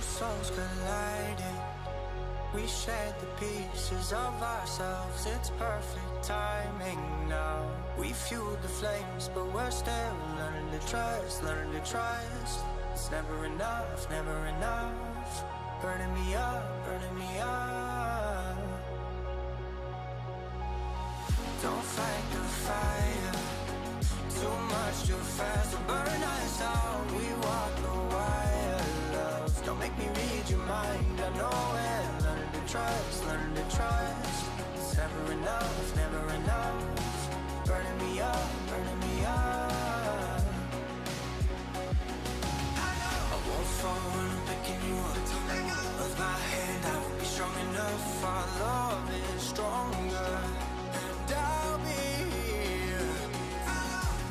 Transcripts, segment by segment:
souls colliding. We shared the pieces of ourselves. It's perfect timing now. We fueled the flames, but we're still learning to trust, learning to trust. It's never enough, never enough. Burning me up, burning me up. Don't fight the fire, too much too fast to burn us out. We walk the wire, love. Don't make me read your mind, I know it. Learning to trust, learning to trust. It's never enough, never enough. Burning me up, burning me up. I won't fall when I'm picking you up. Of my hand, I won't be strong enough. Our love is stronger, and I'll be here.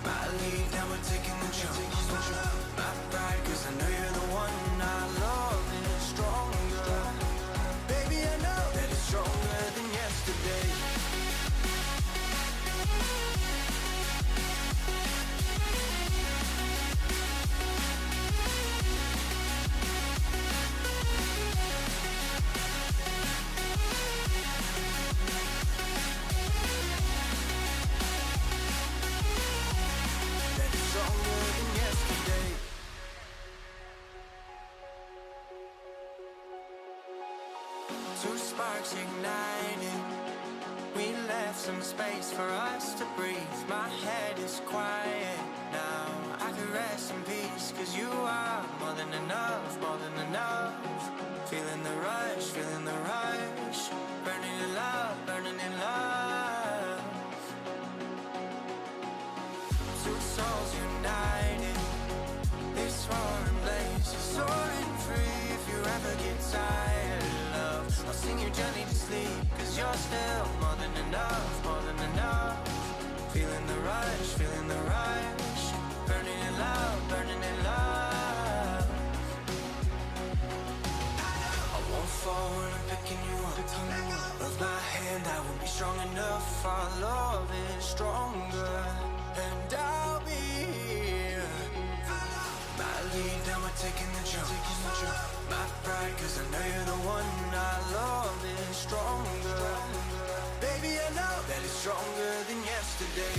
My lead, now we're taking the jump. My pride, cause I know you're the one. Our love is stronger. Baby, I know that it's stronger than yesterday. Two sparks igniting. We left some space for us to breathe. My head is quiet now. I can rest in peace, cause you are more than enough, more than enough. Feeling the rush, feeling the rush. Burning in love, burning in love. Two souls united. This roaring blaze is soaring free. If you ever get tired, love, I'll sing you gently to sleep. Cause you're still more than enough, more than enough. Feeling the rush, feeling the rush. Burning in love, burning in love. I won't fall when I'm picking you up. Of my hand, I won't be strong enough. Our love is stronger, and I'll be here. My lead, now we're taking the jump. My pride, cause I know you're the one. Our love is stronger. Baby, I know that it's stronger than yesterday.